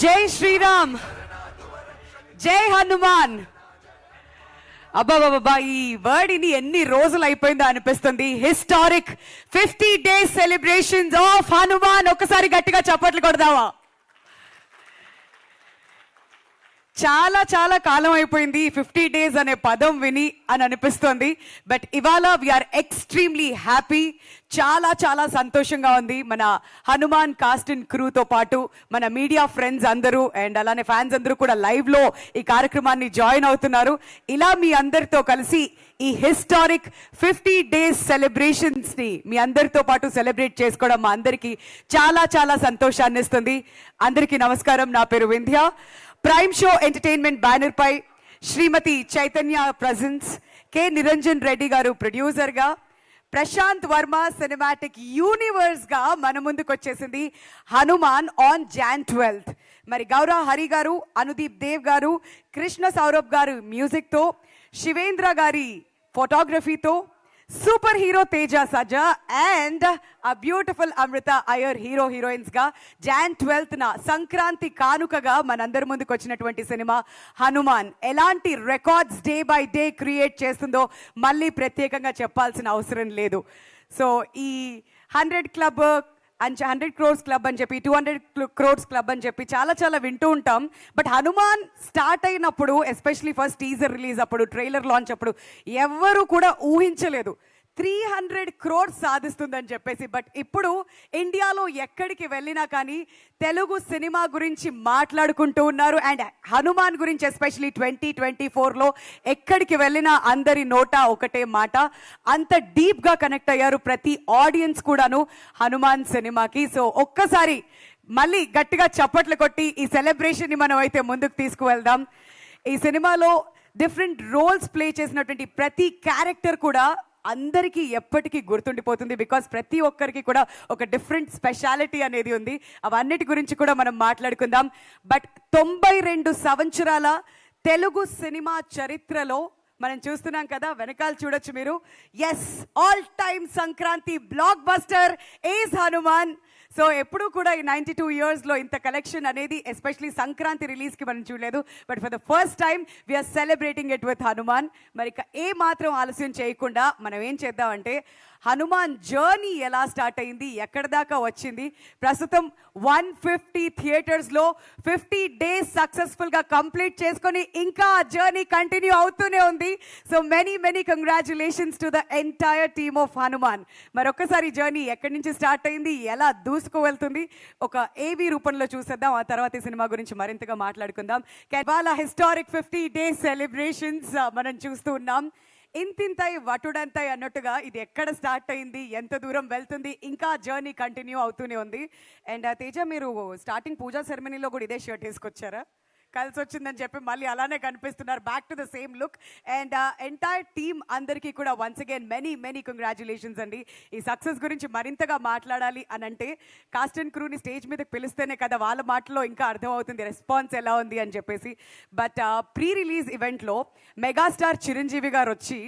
జై శ్రీరామ్, జై హనుమాన్. అబ్బాబాబా, ఈ వర్డ్ ఇది ఎన్ని రోజులు అయిపోయిందో అనిపిస్తుంది. Historic 50 days celebrations of Hanuman. ఒక్కసారి గట్టిగా చప్పట్లు కొడదావా? చాలా చాలా కాలం అయిపోయింది 50 days అనే పదం విని అని అనిపిస్తోంది. బట్ ఇవాళ వీఆర్ ఎక్స్ట్రీమ్లీ హ్యాపీ. చాలా చాలా సంతోషంగా ఉంది. మన హనుమాన్ కాస్ట్ అండ్ క్రూతో పాటు మన మీడియా ఫ్రెండ్స్ అందరూ అండ్ అలానే ఫ్యాన్స్ అందరూ కూడా లైవ్లో ఈ కార్యక్రమాన్ని జాయిన్ అవుతున్నారు. ఇలా మీ అందరితో కలిసి ఈ హిస్టారిక్ 50 days సెలబ్రేషన్స్ని మీ అందరితో పాటు సెలబ్రేట్ చేసుకోవడం మా అందరికీ చాలా చాలా సంతోషాన్ని ఇస్తుంది. అందరికీ నమస్కారం. నా పేరు Vindhya. Prime show entertainment banner పై Shrimati Chaitanya presents, K Niranjan Reddy garu producer గా, ప్రశాంత్ వర్మ సినిమాటిక్ యూనివర్స్ గా మన ముందుకు వచ్చేసింది హనుమాన్ ఆన్ Jan 12th. మరి గౌరవ్ హరి గారు, అనుదీప్ దేవ్ గారు, కృష్ణ సౌరభ్ గారు మ్యూజిక్ తో, శివేంద్ర గారి ఫోటోగ్రఫీతో, సూపర్ హీరో తేజ సజా అండ్ ఆ బ్యూటిఫుల్ అమృత అయ్యర్ హీరో హీరోయిన్స్ గా Jan 12th సంక్రాంతి కానుకగా మనందరి ముందుకు వచ్చినటువంటి సినిమా హనుమాన్ ఎలాంటి records day by day create చేస్తుందో మళ్ళీ ప్రత్యేకంగా చెప్పాల్సిన అవసరం లేదు. సో ఈ 100 crores క్లబ్ అని చెప్పి 200 crores క్లబ్ అని చెప్పి చాలా చాలా వింటూ ఉంటాం. బట్ హనుమాన్ స్టార్ట్ అయినప్పుడు, ఎస్పెషలీ ఫస్ట్ టీజర్ రిలీజ్ అప్పుడు, ట్రైలర్ లాంచ్ అప్పుడు ఎవ్వరూ కూడా ఊహించలేదు 300 crores సాధిస్తుందని చెప్పేసి. బట్ ఇప్పుడు ఇండియాలో ఎక్కడికి వెళ్ళినా కానీ తెలుగు సినిమా గురించి మాట్లాడుకుంటూ ఉన్నారు. అండ్ హనుమాన్ గురించి ఎస్పెషలీ 2024లో ఎక్కడికి వెళ్ళినా అందరి నోట ఒకటే మాట. అంత డీప్గా కనెక్ట్ అయ్యారు ప్రతి ఆడియన్స్ కూడాను హనుమాన్ సినిమాకి. సో ఒక్కసారి మళ్ళీ గట్టిగా చప్పట్లు కొట్టి ఈ సెలబ్రేషన్ని మనం అయితే ముందుకు తీసుకువెళ్దాం. ఈ సినిమాలో డిఫరెంట్ రోల్స్ ప్లే చేసినటువంటి ప్రతి క్యారెక్టర్ కూడా అందరికీ ఎప్పటికీ గుర్తుండిపోతుంది. బికాస్ ప్రతి ఒక్కరికి కూడా ఒక డిఫరెంట్ స్పెషాలిటీ అనేది ఉంది. అవన్నిటి గురించి కూడా మనం మాట్లాడుకుందాం. బట్ 92 సంవత్సరాల తెలుగు సినిమా చరిత్రలో మనం చూస్తున్నాం కదా, వెనకాల చూడొచ్చు మీరు. Yes, all time Sankranti blockbuster is Hanuman. So ఎప్పుడూ కూడా ఈ 92 yearsలో ఇంత కలెక్షన్ అనేది ఎస్పెషలీ సంక్రాంతి రిలీజ్కి మనం చూడలేదు. But for the first time we are celebrating it with Hanuman. మరి ఏ మాత్రం ఆలస్యం చేయకుండా మనం ఏం చేద్దామంటే హనుమాన్ జర్నీ ఎలా స్టార్ట్ అయింది, ఎక్కడి దాకా వచ్చింది, ప్రస్తుతం 150 థియేటర్స్లో 50 days సక్సెస్ఫుల్గా కంప్లీట్ చేసుకొని ఇంకా ఆ జర్నీ కంటిన్యూ అవుతూనే ఉంది. So many congratulations to the entire team of Hanuman. మరొక్కసారి జర్నీ ఎక్కడి నుంచి స్టార్ట్ అయింది, ఎలా దూసుకు వెళ్తుంది ఒక ఏవీ రూపంలో చూసేద్దాం. ఆ తర్వాత ఈ సినిమా గురించి మరింతగా మాట్లాడుకుందాం. ఇవాళ హిస్టారిక్ 50 days సెలబ్రేషన్స్ మనం చూస్తూ ఉన్నాం. ఇంతింతై వటుడంతై అన్నట్టుగా ఇది ఎక్కడ స్టార్ట్ అయింది, ఎంత దూరం వెళ్తుంది, ఇంకా జర్నీ కంటిన్యూ అవుతూనే ఉంది. అండ్ తేజ, మీరు స్టార్టింగ్ పూజా సెరమనీలో కూడా ఇదే షర్ట్ వేసుకొచ్చారా? కలిసి వచ్చిందని చెప్పి మళ్ళీ అలానే కనిపిస్తున్నారు. Back to the same look. And entire team అందరికీ కూడా వన్స్ అగైన్ మెనీ కంగ్రాచులేషన్స్ అండి. ఈ సక్సెస్ గురించి మరింతగా మాట్లాడాలి అని అంటే కాస్ట్ అండ్ క్రూని స్టేజ్ మీదకి పిలిస్తేనే కదా వాళ్ళ మాటలో ఇంకా అర్థమవుతుంది రెస్పాన్స్ ఎలా ఉంది అని చెప్పేసి. బట్ ప్రీ రిలీజ్ ఈవెంట్లో మెగాస్టార్ చిరంజీవి గారు వచ్చి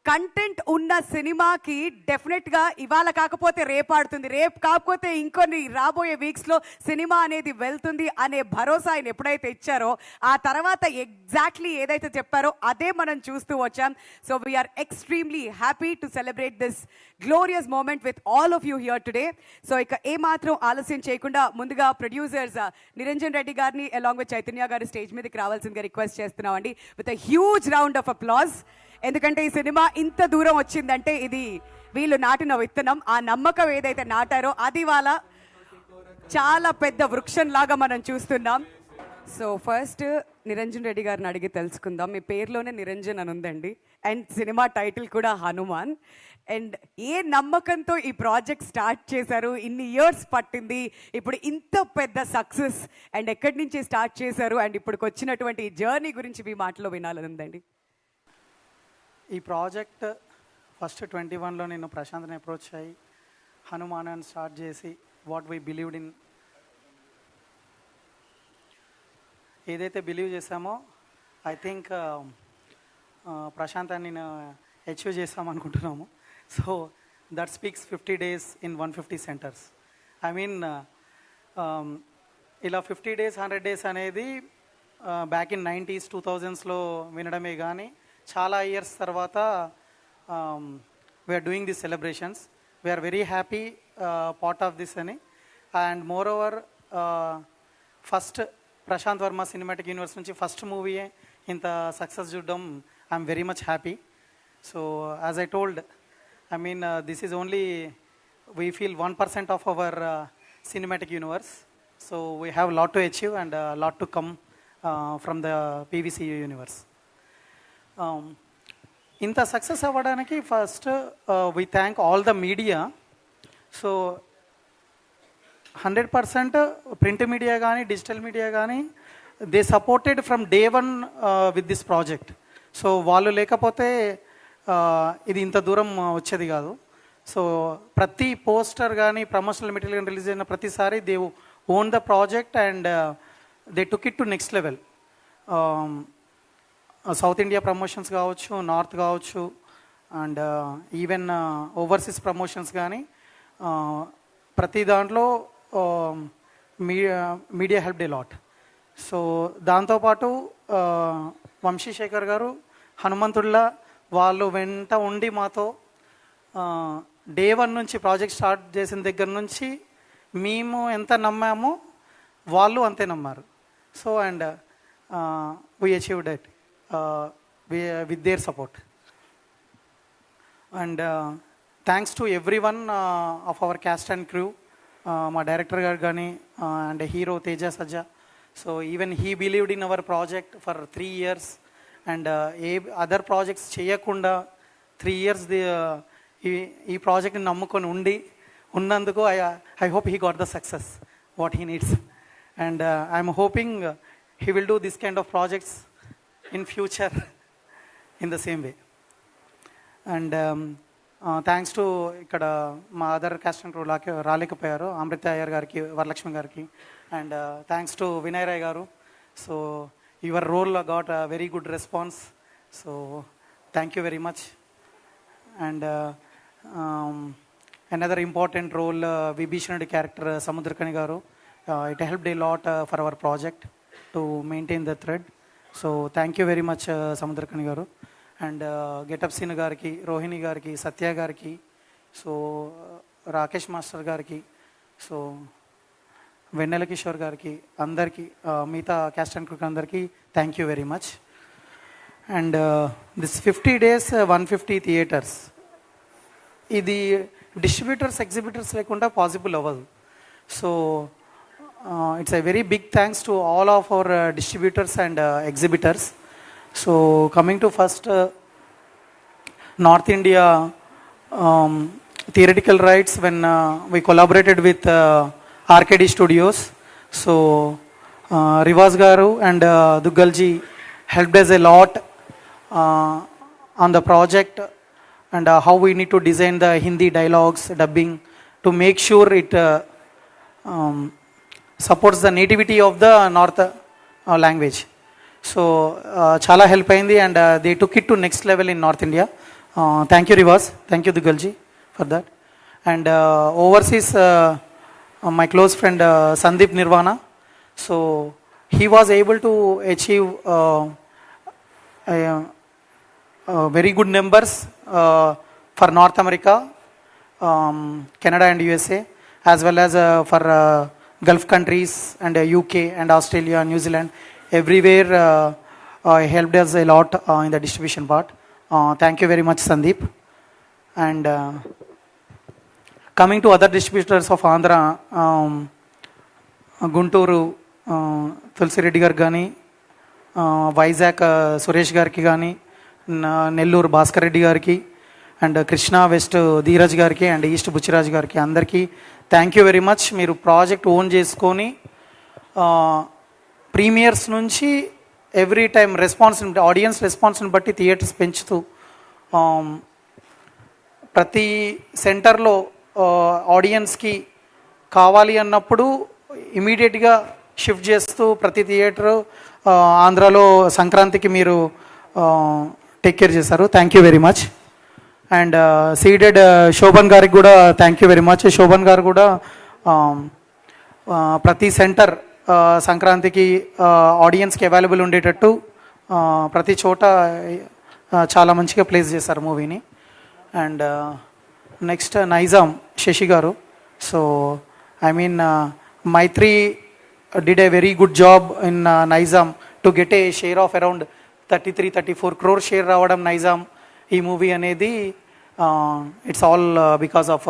కంటెంట్ ఉన్న సినిమాకి డెఫినెట్గా ఇవాళ కాకపోతే రేపు ఆడుతుంది, రేపు కాకపోతే ఇంకొన్ని రాబోయే వీక్స్లో సినిమా అనేది వెళ్తుంది అనే భరోసా ఆయన ఎప్పుడైతే ఇచ్చారో ఆ తర్వాత ఎగ్జాక్ట్లీ ఏదైతే చెప్పారో అదే మనం చూస్తూ వచ్చాం. So we are extremely happy to celebrate this glorious moment with all of you here today. So ఇక ఏమాత్రం ఆలస్యం చేయకుండా ముందుగా ప్రొడ్యూసర్స్ నిరంజన్ రెడ్డి గారిని అలాంగ్ విత్ చైతన్య గారి స్టేజ్ మీదకి రావాల్సిందిగా రిక్వెస్ట్ చేస్తున్నామండి with a huge round of applause. ఎందుకంటే ఈ సినిమా ఇంత దూరం వచ్చిందంటే ఇది వీళ్ళు నాటిన విత్తనం. ఆ నమ్మకం ఏదైతే నాటారో అది వాళ్ళ చాలా పెద్ద వృక్షం లాగా మనం చూస్తున్నాం. సో ఫస్ట్ నిరంజన్ రెడ్డి గారిని అడిగి తెలుసుకుందాం. మీ పేరులోనే నిరంజన్ అని ఉందండి అండ్ సినిమా టైటిల్ కూడా హనుమాన్. అండ్ ఏ నమ్మకంతో ఈ ప్రాజెక్ట్ స్టార్ట్ చేశారు, ఇన్ని ఇయర్స్ పట్టింది, ఇప్పుడు ఇంత పెద్ద సక్సెస్ అండ్ ఎక్కడి నుంచి స్టార్ట్ చేశారు అండ్ ఇప్పటికి వచ్చినటువంటి జర్నీ గురించి మీ మాటలో వినాలని ఉందండి. ఈ ప్రాజెక్ట్ ఫస్ట్ 21లో నేను ప్రశాంత్ని అప్రోచ్ అయ్యి హనుమాన్ అని స్టార్ట్ చేసి వాట్ వీ బిలీవ్డ్ ఇన్, ఏదైతే బిలీవ్ చేసామో ఐ థింక్ ప్రశాంత్ అని నేను అచీవ్ చేస్తామనుకుంటున్నాము. So that speaks 50 days in 150 centers. I mean ఇలా 50 డేస్ 100 డేస్ అనేది బ్యాక్ ఇన్ 90s 2000స్లో వినడమే కానీ చాలా ఇయర్స్ తర్వాత we're doing this celebrations. We're very happy part of this అని. And moreover first Prashanth Varma cinematic universe నుంచి ఫస్ట్ మూవీయే ఇంత సక్సెస్ చూడడం I'm very much happy. So as I told, I mean, this is only, we feel 1% of our cinematic universe. So we have a lot to achieve and a lot to come from the PVCU universe. ఇంత success అవ్వడానికి first we thank all the media. So 100% print media కానీ digital media కానీ they supported from day one with this project. So వాళ్ళు లేకపోతే ఇది ఇంత దూరం వచ్చేది కాదు. సో ప్రతి పోస్టర్ కానీ ప్రమోషనల్ మెటీరియల్ కానీ రిలీజ్ అయిన ప్రతిసారి they own the project and they took it to next level. South India promotions కావచ్చు, నార్త్ కావచ్చు, అండ్ ఈవెన్ ఓవర్సీస్ ప్రమోషన్స్ కానీ ప్రతి దాంట్లో media help day lot. So దాంతోపాటు వంశీశేఖర్ గారు హనుమంతుడిలా వాళ్ళు వెంట ఉండి మాతో డే వన్ నుంచి ప్రాజెక్ట్ స్టార్ట్ చేసిన దగ్గర నుంచి మేము ఎంత నమ్మామో వాళ్ళు అంతే నమ్మారు. So and we achieved it with their support. And thanks to every one of our caste and crew, మా డైరెక్టర్ గారు కానీ and hero Teja Sajja. So even he believed in our project for 3 years. And A other projects చేయకుండా 3 years ఈ ప్రాజెక్ట్ని నమ్ముకొని ఉన్నందుకు I hope he got the success what he needs. And I'm hoping he will do this kind of projects in future in the same way. And thanks to ఇక్కడ మా other caste and crew రాలేకపోయారు, అమృత అయ్యర్ గారికి, వరలక్ష్మి గారికి. And thanks to Vinay Rai garu. So your role got a very good response, so thank you very much. And another important role, Vibhishanuడి character Samudrakani garu, it helped a lot for our project to maintain the thread. So thank you very much Samudrakani garu. And Get Up Scene gariki, Rohini gariki, Satya gariki, so Rakesh master gariki, so Vennela Kishore గారికి, అందరికీ మిగతా cast and crew అందరికీ thank you very much. And this 50 days 150 theatres, ఇది distributors exhibitors లేకుండా possible అవ్వదు. So it's a very big thanks to all of our distributors and exhibitors. So coming to first north India theatrical rights, when we collaborated with RKD Studios. So Rivas garu and Duggalji helped us a lot on the project and how we need to design the Hindi dialogues, dubbing, to make sure it supports the nativity of the North language. So chala help ayindi and they took it to next level in North India. Thank you Rivas, thank you Duggalji for that. And overseas my close friend Sandeep Nirvana. So he was able to achieve very good numbers for North America, Canada and USA, as well as for Gulf countries and UK and Australia, New Zealand. Everywhere helped us a lot in the distribution part. Thank you very much Sandeep. And coming to other distributors of Andhra, Gunturu Tulsi Reddy garu gaani, Vizag Suresh gariki gaani, Nellore Bhaskar Reddy gariki, and Krishna West Dheeraj gariki and East Buchiraj gariki andarki thank you very much. Meeru project own cheskoni premieres nunchi every time response, audience response ni batti theaters penchutu ప్రతి సెంటర్లో ఆడియన్స్కి కావాలి అన్నప్పుడు ఇమీడియట్గా shift చేస్తూ ప్రతి theatre ఆంధ్రాలో సంక్రాంతికి మీరు టేక్ కేర్ చేశారు. Thank you very much. And Ceded Shobhan గారికి కూడా thank you very much. Shobhan గారు కూడా ప్రతి సెంటర్ సంక్రాంతికి ఆడియన్స్కి అవైలబుల్ ఉండేటట్టు ప్రతి చోట చాలా మంచిగా ప్లేస్ చేశారు మూవీని. అండ్ నెక్స్ట్ నైజాం శశి గారు. So I mean Mythri did a very good job in Nizam to get a share of around 33-34 crore share రావడం నైజాం ఈ మూవీ అనేది it's all because of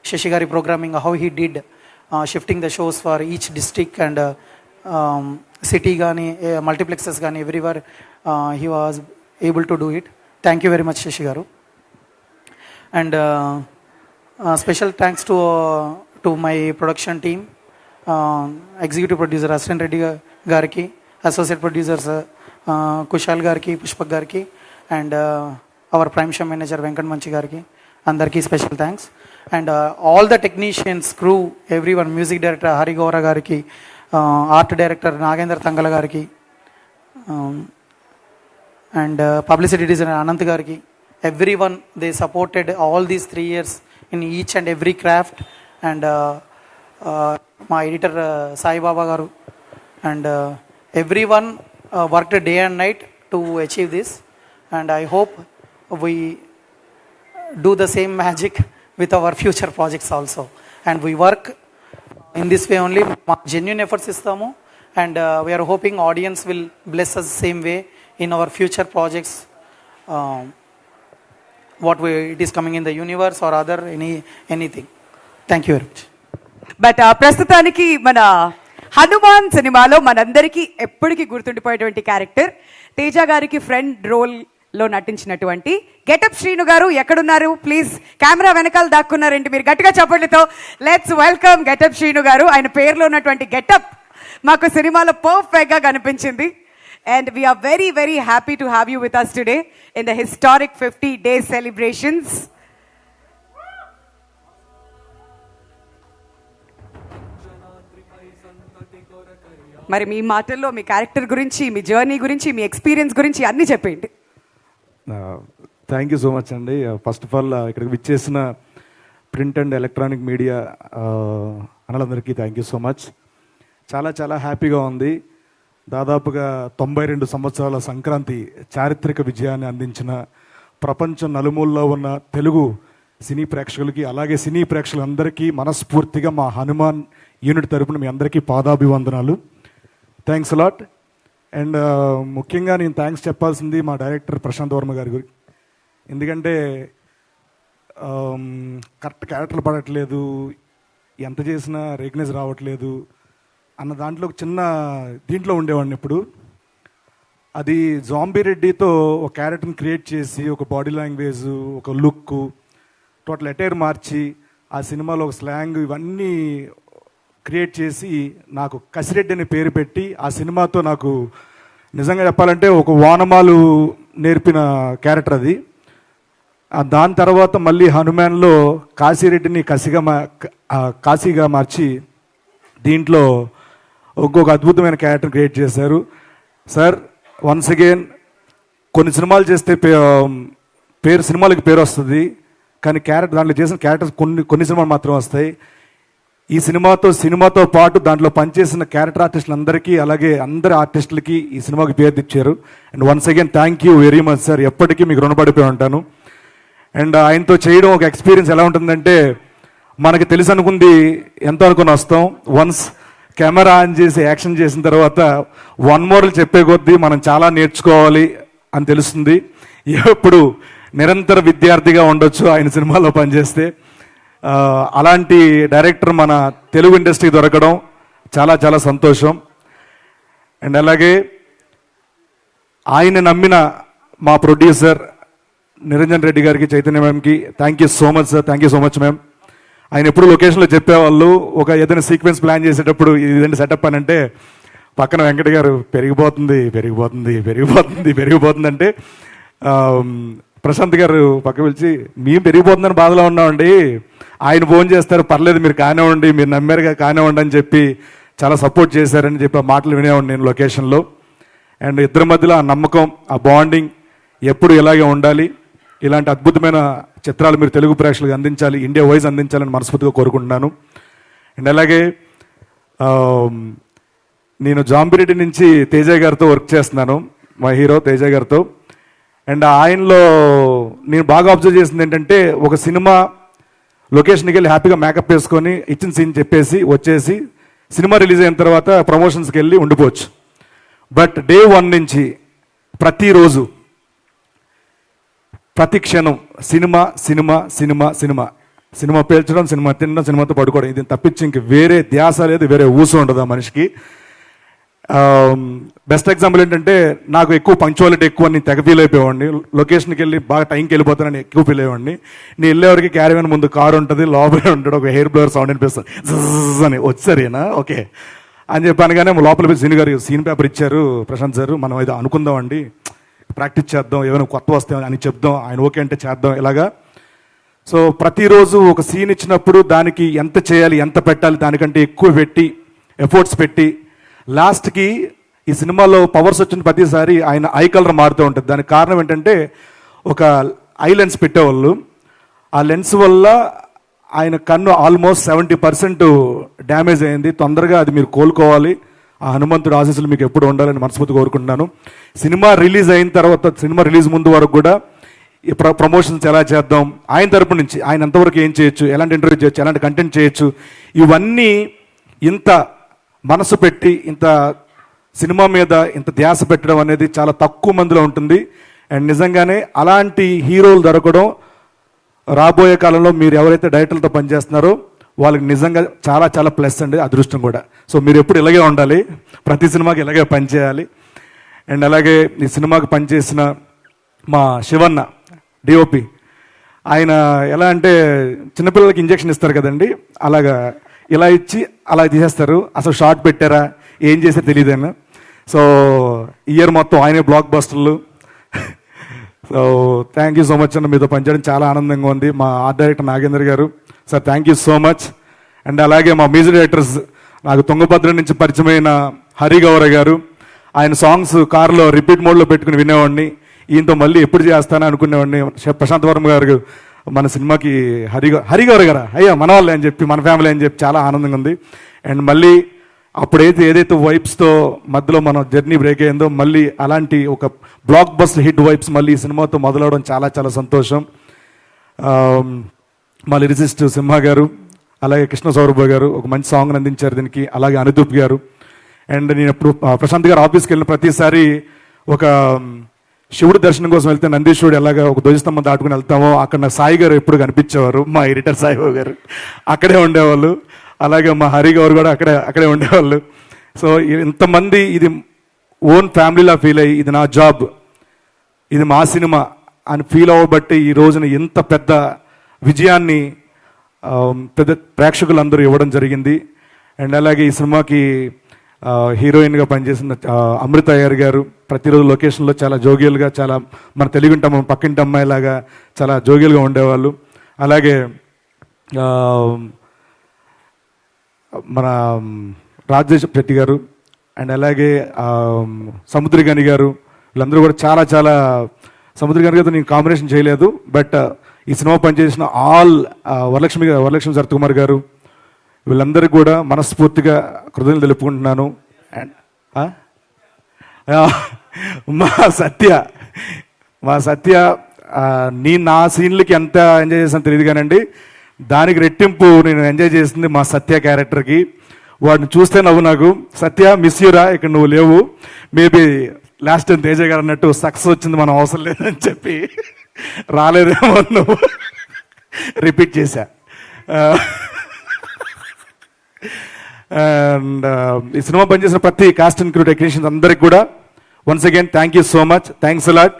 Sasi గారి programming, how he did shifting the shows for each district and city కానీ multiplexes కానీ everywhere he was able to do it. Thank you very much Sasi garu. And special thanks to my production team, executive producer assistant Reddy గారికి, associate producers Kushal గారికి, పుష్పక్ గారికి, and our prime show manager Venkat మంచి గారికి, అందరికీ special thanks. And all the technicians, crew, everyone, music director Hari Gowra గారికి, art director Nagendra Tangala గారికి, and publicity designer Anant గారికి, everyone, they supported all these 3 years in each and every craft. And మా editor Saibaba గారు, and everyone worked day and night to achieve this. And I hope we do the same magic with our future projects also. And we work in this way only. మా genuine efforts ఇస్తాము, and we are hoping audience will bless us same way in our future projects, what way it is coming in the universe or other anything. Thank you very much. But ప్రస్తుతానికి మన హనుమాన్ సినిమాలో మనందరికీ ఎప్పటికీ గుర్తుండిపోయేటువంటి character Teja గారికి friend రోల్లో నటించినటువంటి getup Srinu గారు ఎక్కడున్నారు? ప్లీజ్, కెమెరా వెనకాల దాక్కున్నారేంటి మీరు? గట్టిగా చప్పట్లతో లెట్స్ వెల్కమ్ గెటప్ శ్రీను గారు. ఆయన పేరులో ఉన్నటువంటి గెటప్ మాకు సినిమాలో పర్ఫెక్ట్గా కనిపించింది. And we are very, very happy to have you with us today in the historic 50 days celebrations. మరి మీ మాటల్లో మీ క్యారెక్టర్ గురించి, మీ జర్నీ గురించి, మీ ఎక్స్పీరియన్స్ గురించి అన్నీ చెప్పండి. థ్యాంక్ యూ సో మచ్ అండి. ఫస్ట్ ఆఫ్ ఆల్ ఇక్కడికి విచ్చేసిన ప్రింట్ అండ్ ఎలక్ట్రానిక్ మీడియా అన్నలందరికీ థ్యాంక్ యూ సో మచ్. చాలా చాలా హ్యాపీగా ఉంది. దాదాపుగా 92 సంవత్సరాల సంక్రాంతి చారిత్రక విజయాన్ని అందించిన ప్రపంచం నలుమూలలో ఉన్న తెలుగు సినీ ప్రేక్షకులకి, అలాగే సినీ ప్రేక్షకులందరికీ మనస్ఫూర్తిగా మా హనుమాన్ యూనిట్ తరపున మీ అందరికీ పాదాభివందనాలు. Thanks a lot. అండ్ ముఖ్యంగా నేను థ్యాంక్స్ చెప్పాల్సింది మా డైరెక్టర్ ప్రశాంత్ వర్మ గారి గురించి. ఎందుకంటే కరెక్ట్ క్యారెక్టర్లు పడట్లేదు, ఎంత చేసినా రికగ్నైజ్ రావట్లేదు అన్న దాంట్లో ఒక చిన్న దీంట్లో ఉండేవాడిని. ఇప్పుడు అది జాంబీ రెడ్డితో ఒక క్యారెక్టర్ని క్రియేట్ చేసి, ఒక బాడీ లాంగ్వేజ్, ఒక లుక్, టోటల్ అటైర్ మార్చి ఆ సినిమాలో ఒక స్లాంగ్ ఇవన్నీ క్రియేట్ చేసి నాకు కసిరెడ్డి అనే పేరు పెట్టి ఆ సినిమాతో నాకు నిజంగా చెప్పాలంటే ఒక వానమాలు నేర్పిన క్యారెక్టర్ అది. దాని తర్వాత మళ్ళీ హనుమాన్లో కాశీరెడ్డిని కాశీగా మార్చి దీంట్లో ఇంకొక అద్భుతమైన క్యారెక్టర్ క్రియేట్ చేశారు సార్. వన్స్ అగైన్ కొన్ని సినిమాలు చేస్తే సినిమాలకి పేరు వస్తుంది, కానీ దాంట్లో చేసిన క్యారెక్టర్స్ కొన్ని సినిమాలు మాత్రం వస్తాయి. ఈ సినిమాతో పాటు దాంట్లో పనిచేసిన క్యారెక్టర్ ఆర్టిస్టులందరికీ, అలాగే అందరి ఆర్టిస్టులకి ఈ సినిమాకి పేరు తెచ్చారు. And once again thank you very much sir. ఎప్పటికీ మీకు రుణపడిపోయి ఉంటాను. అండ్ ఆయనతో చేయడం ఒక ఎక్స్పీరియన్స్ ఎలా ఉంటుందంటే, మనకి తెలిసి అనుకుంది ఎంతో అనుకుని వస్తాం, వన్స్ కెమెరా ఆన్ చేసి యాక్షన్ చేసిన తర్వాత 1 more చెప్పే కొద్దీ మనం చాలా నేర్చుకోవాలి అని తెలుస్తుంది. ఎప్పుడు నిరంతర విద్యార్థిగా ఉండొచ్చు ఆయన సినిమాలో పనిచేస్తే. అలాంటి డైరెక్టర్ మన తెలుగు ఇండస్ట్రీ దొరకడం చాలా చాలా సంతోషం. అండ్ అలాగే ఆయన నమ్మిన మా ప్రొడ్యూసర్ నిరంజన్ రెడ్డి గారికి, చైతన్య మ్యామ్కి thank you so much sir. Thank you so much ma'am. ఆయన ఎప్పుడు లొకేషన్లో చెప్పేవాళ్ళు, ఒక ఏదైనా సీక్వెన్స్ ప్లాన్ చేసేటప్పుడు ఇదంటే సెటప్ అని అంటే పక్కన వెంకట గారు పెరిగిపోతుంది అంటే ప్రశాంత్ గారు పక్క పిలిచి, మేము పెరిగిపోతుందని బాధలో ఉన్నామండి, ఆయన ఫోన్ చేస్తారు, పర్లేదు మీరు కానివ్వండి, మీరు నమ్మారుగా కానివ్వండి అని చెప్పి చాలా సపోర్ట్ చేశారని చెప్పి ఆ మాటలు వినేవాడిని నేను లొకేషన్లో. అండ్ ఇద్దరి మధ్యలో ఆ నమ్మకం, ఆ బాండింగ్ ఎప్పుడు ఇలాగే ఉండాలి. ఇలాంటి అద్భుతమైన చిత్రాలు మీరు తెలుగు ప్రేక్షకులకు అందించాలి, ఇండియా వైజ్ అందించాలని మనస్ఫూర్తిగా కోరుకుంటున్నాను. అండ్ అలాగే నేను జాంబిరెడ్డి నుంచి తేజ గారితో వర్క్ చేస్తున్నాను, మా హీరో తేజ గారితో. అండ్ ఆయనలో నేను బాగా అబ్జర్వ్ చేసింది ఏంటంటే, ఒక సినిమా లొకేషన్కి వెళ్ళి హ్యాపీగా మేకప్ వేసుకొని ఇచ్చిన సీన్ చెప్పేసి వచ్చేసి సినిమా రిలీజ్ అయిన తర్వాత ప్రమోషన్స్కి వెళ్ళి ఉండిపోవచ్చు. బట్ డే 1 నుంచి ప్రతిరోజు ప్రతి క్షణం cinema cinema cinema cinema cinema పేల్చడం, సినిమా తినడం, సినిమాతో పడుకోవడం, ఇది తప్పించి ఇంక వేరే ధ్యాస లేదు, వేరే ఊసు ఉండదు ఆ మనిషికి. బెస్ట్ ఎగ్జాంపుల్ ఏంటంటే, నాకు ఎక్కువ పంక్చువాలిటీ ఎక్కువ, నేను తెగ ఫీల్ అయిపోయేవాడిని. లొకేషన్కి వెళ్ళి బాగా టైంకి వెళ్ళిపోతానని ఎక్కువ ఫీల్ అయ్యేవాడిని. నేను వెళ్ళేవారికి క్యారీవన్ ముందు కారు ఉంటుంది, లోపలే ఉంటాడు, ఒక హెయిర్ బ్లోవర్ సౌండ్ అనిపిస్తుంది, జజ్ అని వచ్చారేనా ఓకే అని చెప్పాను. కానీ లోపల పోయి సీన్ గారు సీన్ పేపర్ ఇచ్చారు, ప్రశాంత్ సార్ మనం ఏదో అనుకుందామండి, ప్రాక్టీస్ చేద్దాం, ఏమైనా కొత్త వస్తాయి అని చెప్దాం, ఆయన ఓకే అంటే చేద్దాం ఇలాగా. సో ప్రతిరోజు ఒక సీన్ ఇచ్చినప్పుడు దానికి ఎంత చేయాలి, ఎంత పెట్టాలి, దానికంటే ఎక్కువ పెట్టి ఎఫర్ట్స్ పెట్టి లాస్ట్కి ఈ సినిమాలో పవర్స్ వచ్చిన ప్రతిసారి ఆయన ఐ కలర్ మారుతూ ఉంటుంది. దానికి కారణం ఏంటంటే, ఒక ఐ లెన్స్ పెట్టేవాళ్ళు, ఆ లెన్స్ వల్ల ఆయన కన్ను ఆల్మోస్ట్ 70% డ్యామేజ్ అయింది. తొందరగా అది మీరు కోలుకోవాలి, ఆ హనుమంతుడు ఆశీస్సులు మీకు ఎప్పుడు ఉండాలని మనస్ఫూర్తిగా కోరుకుంటున్నాను. సినిమా రిలీజ్ అయిన తర్వాత, సినిమా రిలీజ్ ముందు వరకు కూడా ఈ ప్రమోషన్స్ ఎలా చేద్దాం, ఆయన తరపు నుంచి ఆయన ఎంతవరకు ఏం చేయొచ్చు, ఎలాంటి ఇంటర్వ్యూ చేయొచ్చు, ఎలాంటి కంటెంట్ చేయొచ్చు, ఇవన్నీ ఇంత మనసు పెట్టి ఇంత సినిమా మీద ఇంత ధ్యాస పెట్టడం అనేది చాలా తక్కువ మందిలో ఉంటుంది. అండ్ నిజంగానే అలాంటి హీరోలు దొరకడం రాబోయే కాలంలో మీరు ఎవరైతే డైరెక్టర్లతో పనిచేస్తున్నారో వాళ్ళకి నిజంగా చాలా చాలా ప్లస్ అండి, అదృష్టం కూడా. సో మీరు ఎప్పుడు ఇలాగే ఉండాలి, ప్రతి సినిమాకి ఇలాగే పనిచేయాలి. అండ్ అలాగే ఈ సినిమాకి పనిచేసిన మా శివన్న డిఓపి, ఆయన ఎలా అంటే చిన్నపిల్లలకి ఇంజెక్షన్ ఇస్తారు కదండి, అలాగా ఇలా ఇచ్చి అలా తీసేస్తారు. అసలు షార్ట్ పెట్టారా ఏం చేశారో తెలియదేనా. సో ఇయర్ మొత్తం ఆయనే బ్లాక్ బస్టర్లు. So thank you so much అన్న, మీతో పనిచేయడం చాలా ఆనందంగా ఉంది. మా ఆర్ట్ డైరెక్టర్ నాగేంద్ర గారు sir, thank you so much. And అలాగే మా మ్యూజిక్ డైరెక్టర్స్, నాకు తుంగభద్ర నుంచి పరిచయమైన హరిగౌర గారు, ఆయన సాంగ్స్ కారులో రిపీట్ మోడ్లో పెట్టుకుని వినేవాడిని. ఈయనతో మళ్ళీ ఎప్పుడు చేస్తానని అనుకునేవాడిని. ప్రశాంత్ వర్మ గారు మన సినిమాకి హరిగౌర గారా అయ్యా మన వాళ్ళే అని చెప్పి, మన ఫ్యామిలీ అని చెప్పి చాలా ఆనందంగా ఉంది. అండ్ మళ్ళీ అప్పుడైతే ఏదైతే వైబ్స్తో మధ్యలో మన జర్నీ బ్రేక్ అయిందో, మళ్ళీ అలాంటి ఒక బ్లాక్ బస్టర్ హిట్ వైబ్స్ మళ్ళీ ఈ సినిమాతో మొదలవడం చాలా చాలా సంతోషం. మా లిరిసిస్ట్ సింహ గారు, అలాగే కృష్ణ సౌరభ గారు ఒక మంచి సాంగ్ అందించారు దీనికి, అలాగే అనుదూప్ గారు. అండ్ నేను ఎప్పుడు ప్రశాంత్ గారు ఆఫీస్కి వెళ్ళిన ప్రతిసారి ఒక శివుడు దర్శనం కోసం వెళ్తే నందీశ్వరుడు ఎలాగా ఒక ధ్వజస్తంభం దాటుకుని వెళ్తామో, అక్కడ నా సాయి గారు ఎప్పుడు కనిపించేవారు, మా ఎడిటర్ సాయిబాబు గారు అక్కడే ఉండేవాళ్ళు. అలాగే మా హరి గారు కూడా అక్కడే ఉండేవాళ్ళు. సో ఇంతమంది ఇది ఓన్ ఫ్యామిలీలా ఫీల్ అయ్యి, ఇది నా జాబ్, ఇది మా సినిమా అని ఫీల్ అవ్వబట్టి ఈ రోజున ఇంత పెద్ద విజయాన్ని పెద్ద ప్రేక్షకులందరూ ఇవ్వడం జరిగింది. అండ్ అలాగే ఈ సినిమాకి హీరోయిన్గా పనిచేసిన అమృత అయ్యర్ గారు ప్రతిరోజు లొకేషన్లో చాలా జోగియల్గా, చాలా మన తెలుగుంట పక్కింటి అమ్మాయిలాగా చాలా జోగియల్గా ఉండేవాళ్ళు. అలాగే మన రాజేష్ శెట్టి గారు, అండ్ అలాగే సముద్రగని గారు, వీళ్ళందరూ కూడా చాలా చాలా, సముద్రగని గారితో నేను కాంబినేషన్ చేయలేదు, బట్ ఈ సినిమా పనిచేసిన ఆల్ వరలక్ష్మి సరత్కుమార్ గారు, వీళ్ళందరికీ కూడా మనస్ఫూర్తిగా కృతజ్ఞతలు తెలుపుకుంటున్నాను. అండ్ మా సత్య నా సీన్లకి ఎంత ఎంజాయ్ చేసాను తెలియదు కానండి, దానికి రెట్టింపు నేను ఎంజాయ్ చేసింది మా సత్య క్యారెక్టర్కి. వాడిని చూస్తే నవ్వు నాకు, సత్య మిస్ యూరా, ఇక్కడ నువ్వు లేవు, మేబీ లాస్ట్ టైం తేజ గారు అన్నట్టు సక్సెస్ వచ్చింది, మనం అవసరం లేదని చెప్పి రాలేదేమో నువ్వు రిపీట్ చేశా. అండ్ ఈ సినిమా పనిచేసిన ప్రతి కాస్ట్ అండ్ క్రూ టెక్నీషియన్స్ అందరికి కూడా once again thank you so much, thanks a lot.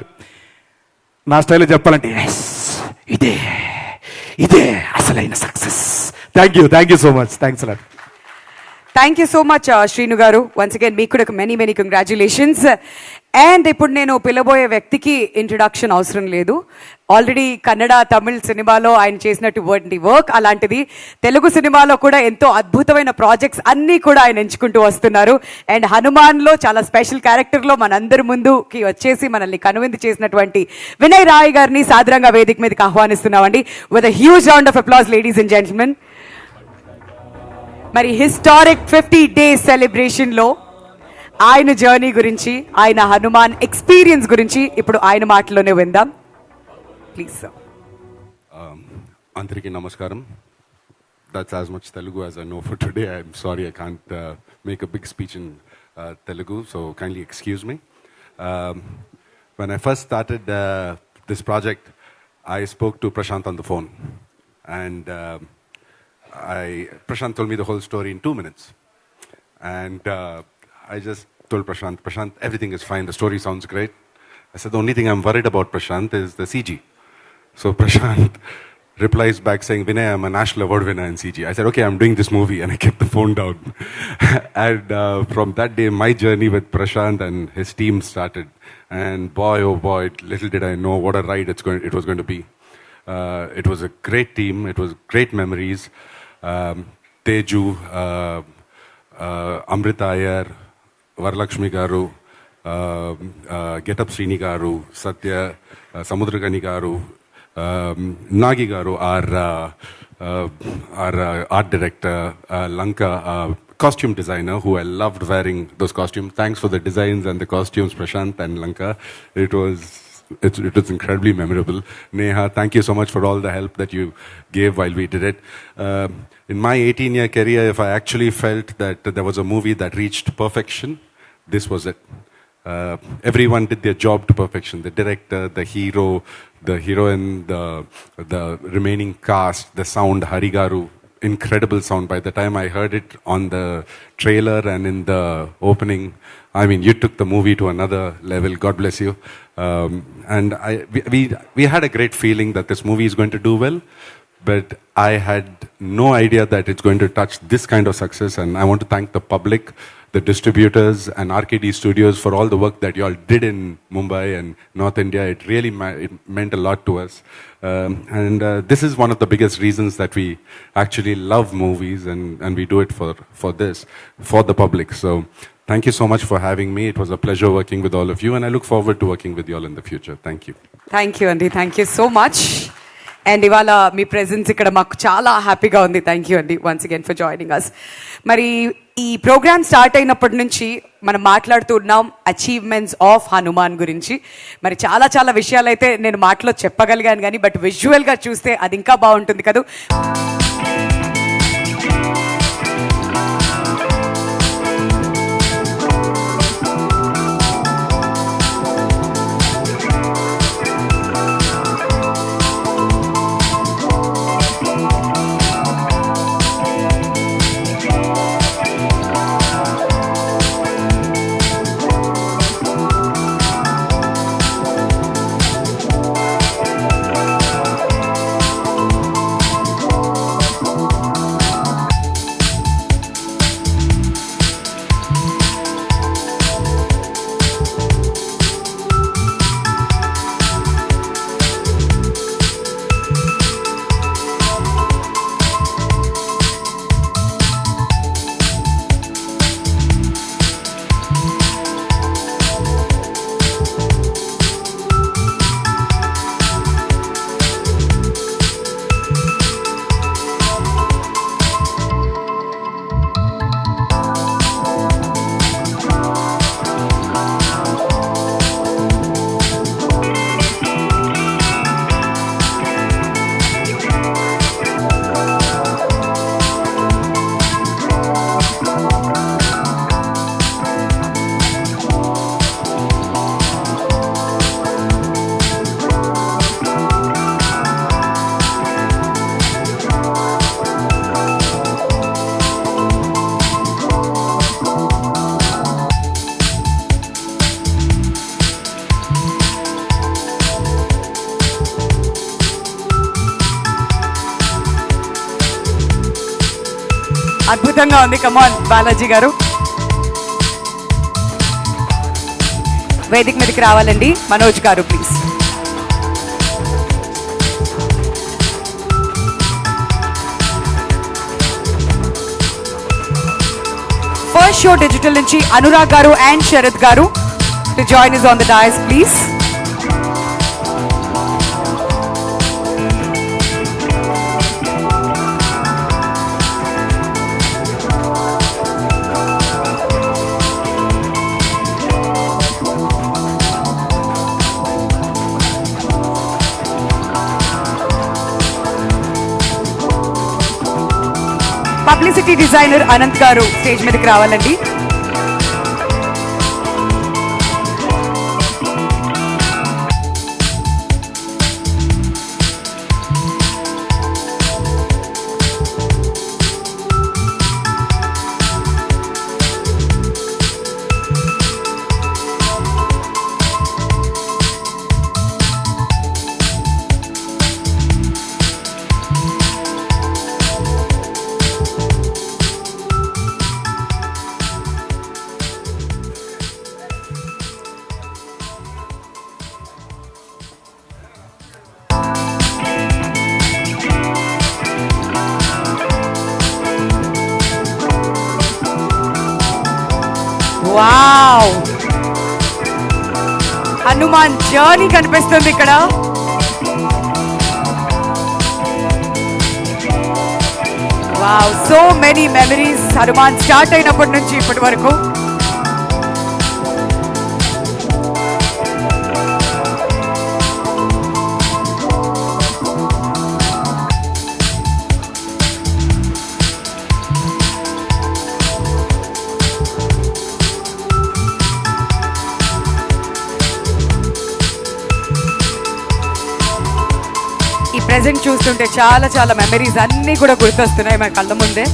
నా స్టైల్లో చెప్పాలంటే ఇదే అసలైన success. Thank you so much, thanks a lot. Thank you so much Srinu గారు, వన్స్ అగైన్ మీకు కూడా మెనీ కంగ్రాచులేషన్స్. అండ్ ఇప్పుడు నేను పిలబోయే వ్యక్తికి ఇంట్రొడక్షన్ అవసరం లేదు, ఆల్రెడీ కన్నడ తమిళ్ సినిమాలో ఆయన చేసినటువంటి వర్క్ అలాంటిది, తెలుగు సినిమాలో కూడా ఎంతో అద్భుతమైన ప్రాజెక్ట్స్ అన్నీ కూడా ఆయన ఎంచుకుంటూ వస్తున్నారు. అండ్ హనుమాన్లో చాలా స్పెషల్ క్యారెక్టర్లో మనందరి ముందుకి వచ్చేసి మనల్ని కనువిందు చేసినటువంటి వినయ్ రాయ్ గారిని సాదరంగా వేదిక మీదకి ఆహ్వానిస్తున్నామండి. With a huge round of applause ladies and gentlemen. మరి హిస్టారిక్ 50 days సెలబ్రేషన్లో ఆయన జర్నీ గురించి, ఆయన హనుమాన్ ఎక్స్పీరియన్స్ గురించి ఇప్పుడు ఆయన మాటలోనే విందాం. Please sir. అందరికీ నమస్కారం. That's as much Telugu as I know for today. I'm sorry I can't make a big speech in Telugu, so kindly excuse me. When I first started this project, I spoke to Prashant on the phone, and Prashant told me the whole story in 2 minutes. And I just told Prashant, everything is fine, the story sounds great. I said, the only thing I'm worried about, Prashant, is the CG. So Prashant replies back saying, Vinay, I'm a national award winner in CG. I said, okay, I'm doing this movie, and I kept the phone down. And from that day, my journey with Prashant and his team started. And boy, oh boy, little did I know what a ride it was going to be. It was a great team. It was great memories. Teju, Amrita Iyer, Varalakshmi Garu, Get Up Srini Garu, Satya, Samudragani Garu, Nagi Garu, our art director, Lanka, costume designer, who I loved wearing those costumes. Thanks for the designs and the costumes, Prashant and Lanka. It was incredibly memorable. Neha, thank you so much for all the help that you gave while we did it. In my 18-year career, if I actually felt that there was a movie that reached perfection, this was it. Everyone did their job to perfection. The director, the hero, the heroine, the remaining cast, the sound, Harigaru, incredible sound. By the time I heard it on the trailer and in the opening, I mean, you took the movie to another level. God bless you. And we had a great feeling that this movie is going to do well, but I had no idea that it's going to touch this kind of success. And I want to thank the public, the distributors, and RKD Studios for all the work that you all did in Mumbai and North India. It really it meant a lot to us. And this is one of the biggest reasons that we actually love movies, and we do it for the public. So thank you so much for having me. It was a pleasure working with all of you, and I look forward to working with you all in the future. Thank you. Thank you అండి, thank you so much. And ఇవాళ మీ presence ఇక్కడ మాకు చాలా హ్యాపీగా ఉంది. Thank you అండి once again for joining us. మరి ఈ ప్రోగ్రామ్ స్టార్ట్ అయినప్పటి నుంచి మనం మాట్లాడుతూ ఉన్నాం అచీవ్మెంట్స్ ఆఫ్ హనుమాన్ గురించి. మరి చాలా చాలా విషయాలు అయితే నేను మాటలో చెప్పగలిగాను, కానీ బట్ విజువల్గా చూస్తే అది ఇంకా బాగుంటుంది కదా. అద్భుతంగా ఉంది. కమాన్ బాలాజీ గారు వేదిక మీదకి రావాలండి. మనోజ్ గారు ప్లీజ్. ఫస్ట్ షో డిజిటల్ నుంచి అనురాగ్ గారు అండ్ శరత్ గారు to join us on the dais please. Publicity designer Anant గారు స్టేజ్ మీదకి రావాలండి. వావ్, హనుమాన్ జర్నీ కనిపిస్తుంది ఇక్కడ. Wow, so many memories Hanuman start అయినప్పటి నుంచి ఇప్పటి వరకు. ఈ ప్రెజెంట్ చూస్తుంటే చాలా చాలా మెమరీస్ అన్నీ కూడా గుర్తొస్తున్నాయి మన కళ్ళ ముందే.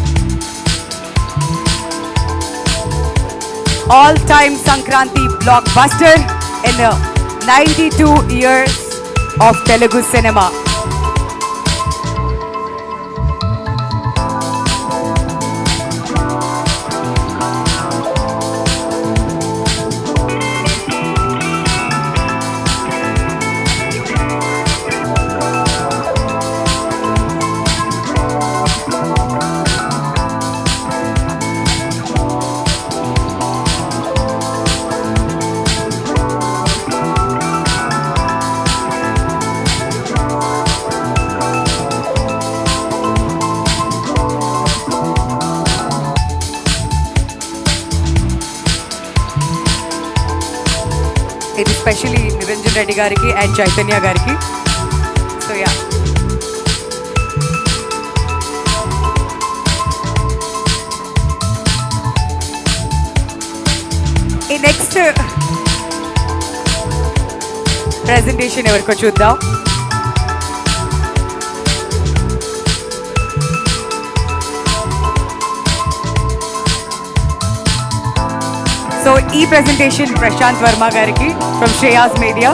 All time Sankranti block buster in 92 years of Telugu cinema. ఇది స్పెషలీ నిరంజన్ రెడ్డి గారికి అండ్ చైతన్య గారికి. సో యా, ఈ నెక్స్ట్ ప్రెజెంటేషన్ ఎవరికో చూద్దాం. సో ఈ ప్రెజెంటేషన్ ప్రశాంత్ వర్మ గారికి ఫ్రమ్ శ్రేయాస్ మీడియా.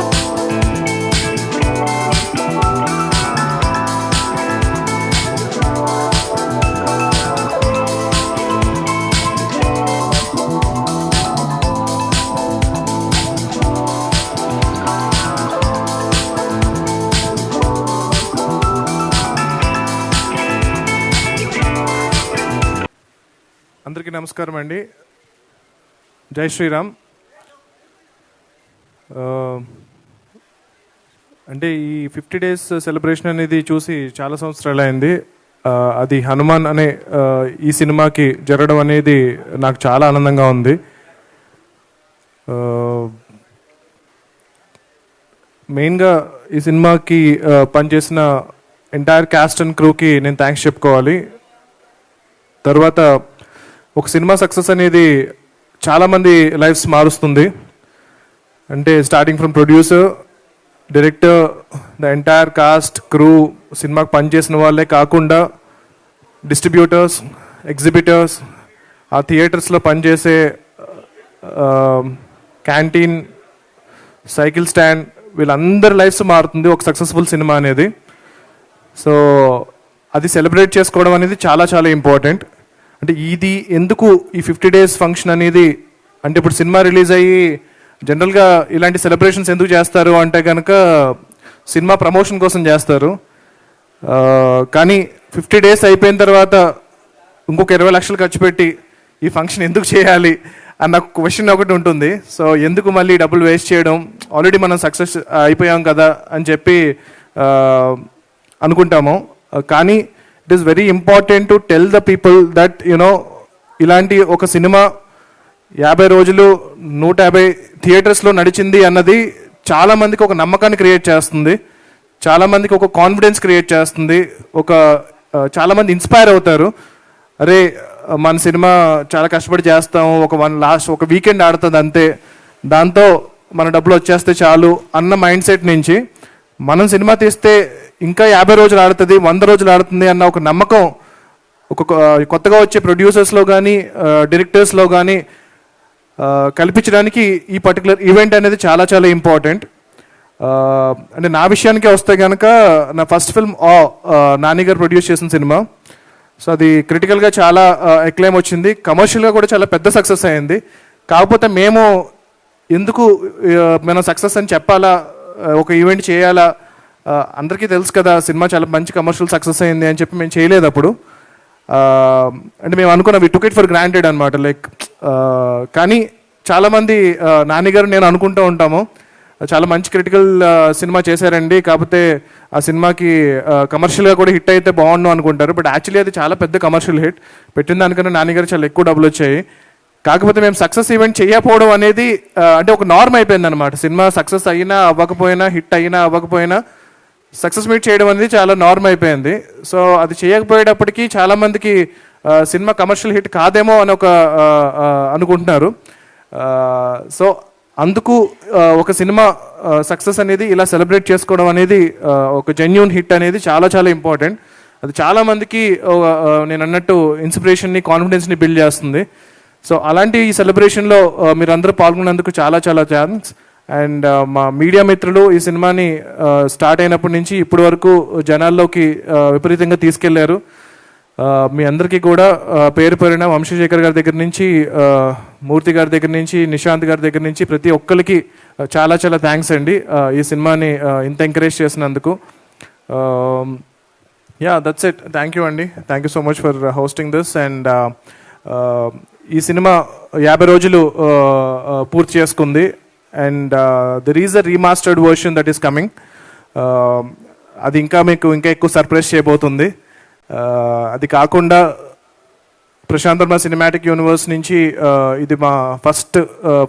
అందరికీ నమస్కారం అండి. జై శ్రీరామ్. అంటే ఈ 50 days సెలబ్రేషన్ అనేది చూసి చాలా సంవత్సరాలు అయింది. అది హనుమాన్ అనే ఈ సినిమాకి జరగడం అనేది నాకు చాలా ఆనందంగా ఉంది. మెయిన్గా ఈ సినిమాకి పనిచేసిన ఎంటైర్ క్యాస్ట్ అండ్ క్రూకి నేను థ్యాంక్స్ చెప్పుకోవాలి. తర్వాత ఒక సినిమా సక్సెస్ అనేది చాలామంది లైఫ్స్ మారుస్తుంది. అంటే starting from producer, director, the entire cost, crew, సినిమాకి పనిచేసిన వాళ్ళే కాకుండా డిస్ట్రిబ్యూటర్స్, ఎగ్జిబిటర్స్, ఆ థియేటర్స్లో పనిచేసే క్యాంటీన్, సైకిల్ స్టాండ్, వీళ్ళందరి లైఫ్స్ మారుతుంది ఒక సక్సెస్ఫుల్ సినిమా అనేది. సో అది సెలబ్రేట్ చేసుకోవడం అనేది చాలా చాలా ఇంపార్టెంట్. అంటే ఇది ఎందుకు ఈ 50 days ఫంక్షన్ అనేది, అంటే ఇప్పుడు సినిమా రిలీజ్ అయ్యి జనరల్గా ఇలాంటి సెలబ్రేషన్స్ ఎందుకు చేస్తారు అంటే కనుక సినిమా ప్రమోషన్ కోసం చేస్తారు. కానీ 50 days అయిపోయిన తర్వాత ఇంకొక 20 లక్షలు ఖర్చు పెట్టి ఈ ఫంక్షన్ ఎందుకు చేయాలి అన్న క్వశ్చన్ ఒకటి ఉంటుంది. సో ఎందుకు మళ్ళీ డబ్బులు వేస్ట్ చేయడం, ఆల్రెడీ మనం సక్సెస్ అయిపోయాం కదా అని చెప్పి అనుకుంటాము. కానీ it is very important to tell the people that ఇలాంటి ఒక సినిమా 50 రోజులు 150 థియేటర్స్లో నడిచింది అన్నది చాలామందికి ఒక నమ్మకాన్ని క్రియేట్ చేస్తుంది, చాలామందికి ఒక కాన్ఫిడెన్స్ క్రియేట్ చేస్తుంది, చాలామంది ఇన్స్పైర్ అవుతారు. అరే మన సినిమా చాలా కష్టపడి చేస్తాం, ఒక వీకెండ్ ఆడుతుంది అంతే, దాంతో మన డబ్బులు వచ్చేస్తే చాలు అన్న మైండ్ సెట్ నుంచి మనం సినిమా తీస్తే ఇంకా 50 రోజులు ఆడుతుంది, 100 రోజులు ఆడుతుంది అన్న ఒక నమ్మకం కొత్తగా వచ్చే ప్రొడ్యూసర్స్లో కానీ డైరెక్టర్స్లో కానీ కల్పించడానికి ఈ పర్టికులర్ ఈవెంట్ అనేది చాలా చాలా ఇంపార్టెంట్. అంటే నా విషయానికే వస్తే కనుక నా ఫస్ట్ ఫిల్మ్ నాని గారు ప్రొడ్యూస్ చేసిన సినిమా. సో అది క్రిటికల్గా చాలా ఎక్లైమ్ వచ్చింది, కమర్షియల్గా కూడా చాలా పెద్ద సక్సెస్ అయింది. కాకపోతే మేము ఎందుకు మనం సక్సెస్ అని చెప్పాలా, ఒక ఈవెంట్ చేయాలా, అందరికీ తెలుసు కదా సినిమా చాలా మంచి కమర్షియల్ సక్సెస్ అయింది అని చెప్పి మేము చేయలేదు అప్పుడు. అంటే మేము అనుకున్నాం వి టుక్ ఇట్ ఫర్ గ్రాంటెడ్ అనమాట. లైక్ కానీ చాలామంది నాని గారు నేను అనుకుంటూ ఉంటాము చాలా మంచి క్రిటికల్ సినిమా చేశారండి, కాకపోతే ఆ సినిమాకి కమర్షియల్గా కూడా హిట్ అయితే బాగుండు అనుకుంటారు. బట్ యాక్చువల్లీ అది చాలా పెద్ద కమర్షియల్ హిట్, పెట్టిన దానికన్నా నాని గారు చాలా ఎక్కువ డబ్బులు వచ్చాయి. కాకపోతే మేము సక్సెస్ ఈవెంట్ చేయకపోవడం అనేది అంటే ఒక నార్మ్ అయిపోయింది అనమాట. సినిమా సక్సెస్ అయినా అవ్వకపోయినా, హిట్ అయినా అవ్వకపోయినా సక్సెస్ మీట్ చేయడం అనేది చాలా నార్మ్ అయిపోయింది. సో అది చేయకపోయేటప్పటికీ చాలామందికి సినిమా కమర్షియల్ హిట్ కాదేమో అని అనుకుంటున్నారు. సో అందుకు ఒక సినిమా సక్సెస్ అనేది ఇలా సెలబ్రేట్ చేసుకోవడం అనేది ఒక జెన్యూన్ హిట్ అనేది చాలా చాలా ఇంపార్టెంట్. అది చాలామందికి నేను అన్నట్టు ఇన్స్పిరేషన్ని, కాన్ఫిడెన్స్ని బిల్డ్ చేస్తుంది. సో అలాంటి ఈ సెలబ్రేషన్లో మీరందరూ పాల్గొన్నందుకు చాలా చాలా థ్యాంక్స్. అండ్ మా మీడియా మిత్రులు ఈ సినిమాని స్టార్ట్ అయినప్పటి నుంచి ఇప్పటి వరకు జనాల్లోకి విపరీతంగా తీసుకెళ్లారు. మీ అందరికీ కూడా పేరు పేరున వంశశేఖర్ గారి దగ్గర నుంచి, మూర్తి గారి దగ్గర నుంచి, నిశాంత్ గారి దగ్గర నుంచి ప్రతి ఒక్కరికి చాలా చాలా థ్యాంక్స్ అండి ఈ సినిమాని ఇంత ఎంకరేజ్ చేసినందుకు. Yeah that's it. Thank you అండి, thank you so much for hosting this. And ఈ సినిమా 50 రోజులు పూర్తి చేసుకుంది. And there is a remastered version that is coming. అది ఇంకా ఎక్కువ సర్ప్రైజ్ చేయబోతుంది. అది కాకుండా ప్రశాంత్ వర్మ సినిమాటిక్ యూనివర్స్ నుంచి ఇది మా ఫస్ట్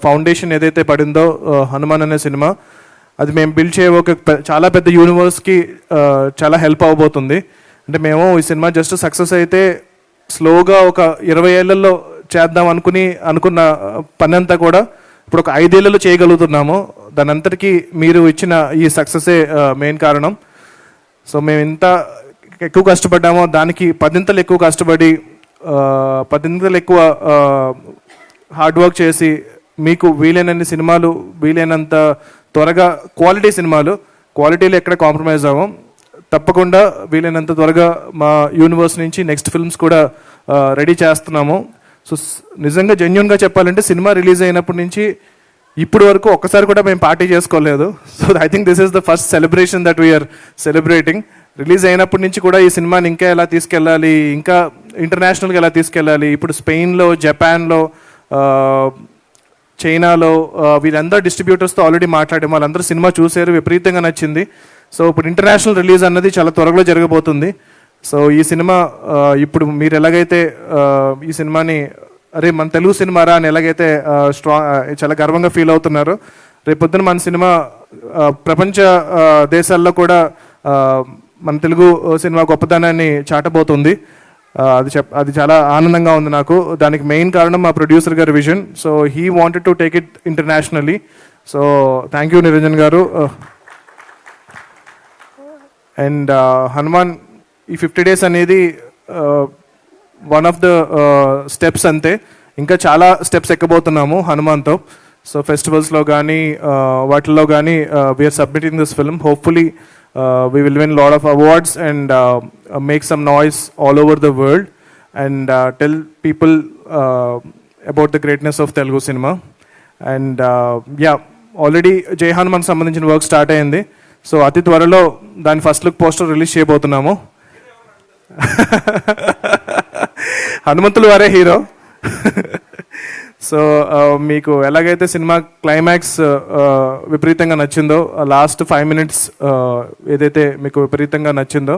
ఫౌండేషన్ ఏదైతే పడిందో హనుమాన్ అనే సినిమా, అది మేము బిల్డ్ చేయబోయే చాలా పెద్ద యూనివర్స్కి చాలా హెల్ప్ అవ్వబోతుంది. అంటే మేము ఈ సినిమా జస్ట్ సక్సెస్ అయితే స్లోగా ఒక 20 ఏళ్లలో చేద్దాం అనుకున్న పని అంతా కూడా ఇప్పుడు ఒక 5 ఏళ్లలో చేయగలుగుతున్నాము. దాని అంతటికీ మీరు ఇచ్చిన ఈ సక్సెసే మెయిన్ కారణం. సో మేము ఇంత ఎక్కువ కష్టపడ్డామో దానికి 10 ఎక్కువ కష్టపడి 10 ఎక్కువ హార్డ్ వర్క్ చేసి మీకు వీలైనన్ని సినిమాలు, వీలైనంత త్వరగా క్వాలిటీలో ఎక్కడ కాంప్రమైజ్ అవ్వం. తప్పకుండా వీలైనంత త్వరగా మా యూనివర్స్ నుంచి నెక్స్ట్ ఫిల్మ్స్ కూడా రెడీ చేస్తున్నాము. సో నిజంగా జెన్యున్గా చెప్పాలంటే సినిమా రిలీజ్ అయినప్పటి నుంచి ఇప్పుడు వరకు ఒక్కసారి కూడా మేము పార్టీ చేసుకోలేదు. So I think this is the first celebration that we are celebrating. Release అయినప్పటి నుంచి కూడా ఈ సినిమాని ఇంకా ఎలా తీసుకెళ్ళాలి, ఇంకా ఇంటర్నేషనల్గా ఎలా తీసుకెళ్ళాలి, ఇప్పుడు స్పెయిన్లో, జపాన్లో, చైనాలో వీళ్ళందరూ డిస్ట్రిబ్యూటర్స్తో ఆల్రెడీ మాట్లాడాము. వాళ్ళందరూ సినిమా చూసారు, విపరీతంగా నచ్చింది. సో ఇప్పుడు ఇంటర్నేషనల్ రిలీజ్ అన్నది చాలా త్వరలో జరగబోతుంది. సో ఈ సినిమా ఇప్పుడు మీరు ఎలాగైతే ఈ సినిమాని అరే మన తెలుగు సినిమారా అని ఎలాగైతే చాలా గర్వంగా ఫీల్ అవుతున్నారు, రేపొద్దున మన సినిమా ప్రపంచ దేశాల్లో కూడా మన తెలుగు సినిమా గొప్పతనాన్ని చాటబోతుంది. అది చాలా ఆనందంగా ఉంది నాకు. దానికి మెయిన్ కారణం మా ప్రొడ్యూసర్ గారి vision. So he wanted to take it internationally. So thank you Niranjan గారు. అండ్ హనుమాన్ ఈ 50 days అనేది వన్ ఆఫ్ ద స్టెప్స్ అంతే. ఇంకా చాలా స్టెప్స్ ఎక్కబోతున్నాము హనుమాన్తో. సో ఫెస్టివల్స్లో కానీ వాటిల్లో కానీ we are submitting this film. Hopefully we will win a lot of awards and make some noise all over the world and tell people about the greatness of Telugu cinema. And yeah, already Jai Hanuman సంబంధించిన work start అయింది. So అతి త్వరలో దాని first look poster release చేయబోతున్నాము. హనుమంతులు వారే hero. So మీకు ఎలాగైతే cinema climax విపరీతంగా నచ్చిందో, లాస్ట్ 5 minutes ఏదైతే మీకు విపరీతంగా నచ్చిందో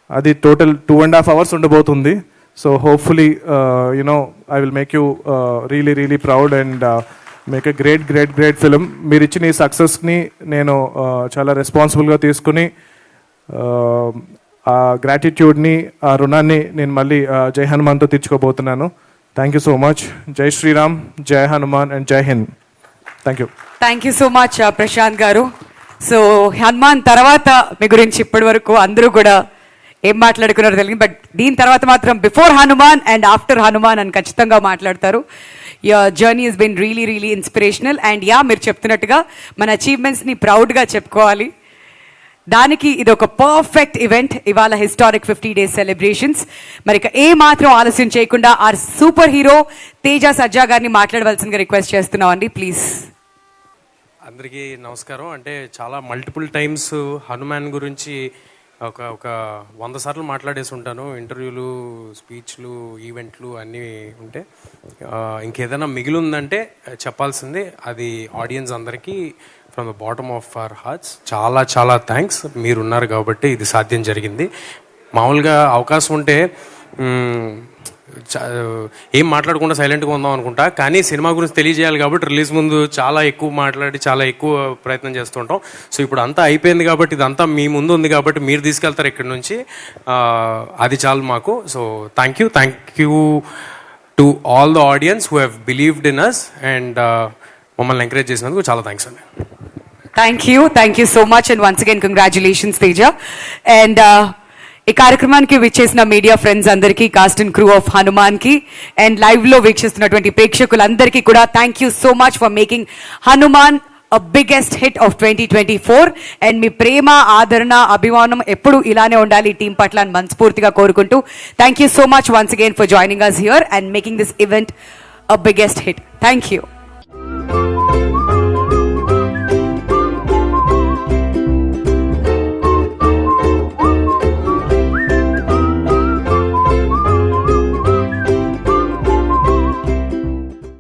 అది టోటల్ 2.5 hours ఉండబోతుంది. So hopefully I will make you really proud and make a great film. మీరు ఇచ్చిన ఈ సక్సెస్ని నేను చాలా రెస్పాన్సిబుల్గా తీసుకుని ఆ గ్రాటిట్యూడ్ని, ఆ రుణాన్ని నేను మళ్ళీ జై హనుమాన్తో తీర్చుకోబోతున్నాను. థ్యాంక్ యూ సో మచ్. జై శ్రీరామ్, జై హనుమాన్ అండ్ జై Hind. Thank you. Thank you so much Prashanth garu. So Hanuman తర్వాత మీ గురించి ఇప్పటి వరకు అందరూ కూడా ఏం మాట్లాడుకున్నారో తెలియదు, బట్ దీని తర్వాత మాత్రం before Hanuman and after Hanuman అని ఖచ్చితంగా మాట్లాడతారు. Your journey has been really really inspirational. And మీరు చెప్తున్నట్టుగా మన అచీవ్మెంట్స్ని ప్రౌడ్గా చెప్పుకోవాలి. దానికి ఇది ఒక పర్ఫెక్ట్ ఈవెంట్. ఇవాళ హిస్టారిక్ 50 days సెలబ్రేషన్స్. మరి ఇక ఏ మాత్రం ఆలస్యం చేయకుండా our super hero Teja Sajja గారిని మాట్లాడవలసిందిగా రిక్వెస్ట్ చేస్తున్నాం అండి, ప్లీజ్. అందరికీ నమస్కారం. అంటే చాలా మల్టిపుల్ టైమ్స్ హనుమాన్ గురించి ఒక 100 సార్లు మాట్లాడేసి ఉంటాను. ఇంటర్వ్యూలు, స్పీచ్లు, ఈవెంట్లు అన్నీ ఉంటే ఇంకేదైనా మిగిలి ఉందంటే చెప్పాల్సింది అది ఆడియన్స్ అందరికీ from the bottom of our hearts చాలా చాలా థ్యాంక్స్. మీరున్నారు కాబట్టి ఇది సాధ్యం జరిగింది. మామూలుగా అవకాశం ఉంటే ఏం మాట్లాడకుండా సైలెంట్గా ఉందాం అనుకుంటా, కానీ సినిమా గురించి తెలియజేయాలి కాబట్టి రిలీజ్ ముందు చాలా ఎక్కువ మాట్లాడి చాలా ఎక్కువ ప్రయత్నం చేస్తుంటాం. సో ఇప్పుడు అంతా అయిపోయింది కాబట్టి ఇదంతా మీ ముందు ఉంది కాబట్టి మీరు తీసుకెళ్తారు ఇక్కడి నుంచి, అది చాలు మాకు. So thank you to all the audience who have believed in us and మమ్మల్ని ఎంకరేజ్ చేసినందుకు చాలా థ్యాంక్స్ అండి. Thank you so much and once again congratulations Teja. And ఈ కార్యక్రమానికి వీక్షేసిన మీడియా ఫ్రెండ్స్ అందరికీ, cast and crew of Hanuman కి అండ్ లైవ్ లో వీక్షిస్తున్నటువంటి ప్రేక్షకులందరికీ కూడా thank you so much for making Hanuman a biggest hit of 2024. And మీ ప్రేమ, ఆదరణ, అభిమానం ఎప్పుడు ఇలానే ఉండాలి టీం పట్ల అని మనస్ఫూర్తిగా కోరుకుంటూ thank you so much once again for joining us here and making this event a biggest hit. Thank you.